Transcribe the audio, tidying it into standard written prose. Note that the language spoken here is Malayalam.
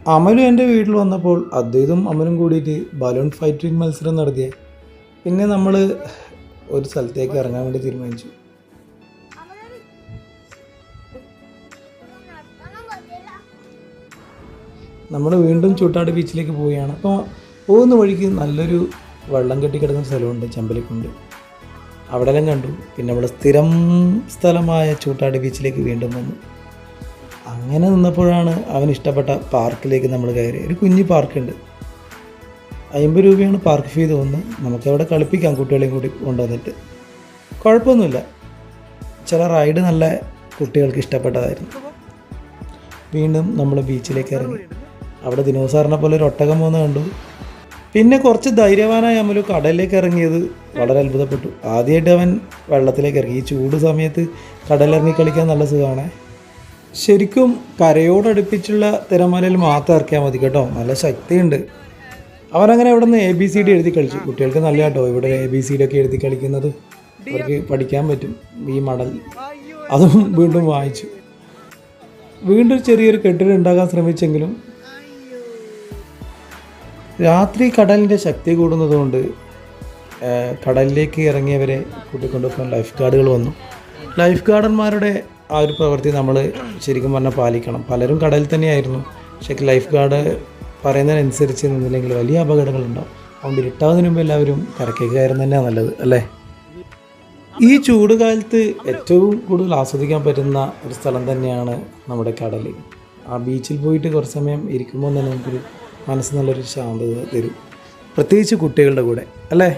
അമലും എൻ്റെ വീട്ടിൽ വന്നപ്പോൾ അദ്ദേഹം അമലും കൂടിയിട്ട് ബലൂൺ ഫൈറ്റിംഗ് മത്സരം നടത്തിയ. പിന്നെ നമ്മൾ ഒരു സ്ഥലത്തേക്ക് ഇറങ്ങാൻ വേണ്ടി തീരുമാനിച്ചു. നമ്മൾ വീണ്ടും ചൂട്ടാട് ബീച്ചിലേക്ക് പോവുകയാണ്. അപ്പോൾ പോകുന്ന വഴിക്ക് നല്ലൊരു വെള്ളം കെട്ടിക്കിടക്കുന്ന സ്ഥലമുണ്ട്, ചെമ്പലിക്കുണ്ട്. അവിടെല്ലാം കണ്ടു. പിന്നെ നമ്മൾ സ്ഥിരം സ്ഥലമായ ചൂട്ടാട് ബീച്ചിലേക്ക് വീണ്ടും വന്നു. അങ്ങനെ നിന്നപ്പോഴാണ് അവന് ഇഷ്ടപ്പെട്ട പാർക്കിലേക്ക് നമ്മൾ കയറി. ഒരു കുഞ്ഞു പാർക്കുണ്ട്, 50 രൂപയാണ് പാർക്ക് ഫീ തോന്നുന്നത്. നമുക്കവിടെ കളിപ്പിക്കാം കുട്ടികളെയും കൂടി കൊണ്ടുവന്നിട്ട്. കുഴപ്പമൊന്നുമില്ല, ചില റൈഡ് നല്ല കുട്ടികൾക്ക് ഇഷ്ടപ്പെട്ടതായിരുന്നു. വീണ്ടും നമ്മൾ ബീച്ചിലേക്ക് ഇറങ്ങി. അവിടെ ദിനോസാറിനെ പോലെ ഒരു ഒട്ടകം പോകുന്ന കണ്ടു. പിന്നെ കുറച്ച് ധൈര്യവാനായ അമലു കടലിലേക്ക് ഇറങ്ങിയത് വളരെ അത്ഭുതപ്പെട്ടു. ആദ്യമായിട്ട് അവൻ വെള്ളത്തിലേക്ക് ഇറങ്ങി. ഈ ചൂട് സമയത്ത് കടലിറങ്ങി കളിക്കാൻ നല്ല സുഖമാണ്. ശരിക്കും കരയോടടുപ്പിച്ചുള്ള തിരമാലയിൽ മാത്രം ഇറക്കിയാൽ മതി കേട്ടോ, നല്ല ശക്തിയുണ്ട്. അവനങ്ങനെ ഇവിടെ നിന്ന് ABCD എഴുതി കളിച്ചു. കുട്ടികൾക്ക് നല്ല കേട്ടോ ഇവിടെ ABCD ഒക്കെ എഴുതി കളിക്കുന്നത്, അവർക്ക് പഠിക്കാൻ പറ്റും. ഈ മടൽ അതും വീണ്ടും വായിച്ചു. വീണ്ടും ചെറിയൊരു കെട്ടിടം ഉണ്ടാക്കാൻ ശ്രമിച്ചെങ്കിലും രാത്രി കടലിൻ്റെ ശക്തി കൂടുന്നതുകൊണ്ട് കടലിലേക്ക് ഇറങ്ങിയവരെ കൂട്ടിക്കൊണ്ടുപോകാൻ ലൈഫ് ഗാർഡുകൾ വന്നു. ലൈഫ് ഗാർഡന്മാരുടെ ആ ഒരു പ്രവൃത്തി നമ്മൾ ശരിക്കും പറഞ്ഞാൽ പാലിക്കണം. പലരും കടലിൽ തന്നെയായിരുന്നു, പക്ഷേ ലൈഫ് ഗാർഡ് പറയുന്നതിനനുസരിച്ച് നിന്നില്ലെങ്കിൽ വലിയ അപകടങ്ങളുണ്ടാവും. അതുകൊണ്ട് ഇരുട്ടാവുന്നതിന് മുമ്പ് എല്ലാവരും കരക്കേക്ക് കയറുന്നത് തന്നെയാണ് നല്ലത്, അല്ലേ? ഈ ചൂട് കാലത്ത് ഏറ്റവും കൂടുതൽ ആസ്വദിക്കാൻ പറ്റുന്ന ഒരു സ്ഥലം തന്നെയാണ് നമ്മുടെ കടൽ. ആ ബീച്ചിൽ പോയിട്ട് കുറച്ച് സമയം ഇരിക്കുമ്പോൾ തന്നെ നമുക്കൊരു മനസ്സ് നല്ലൊരു ശാന്തത തരും, പ്രത്യേകിച്ച് കുട്ടികളുടെ കൂടെ, അല്ലേ?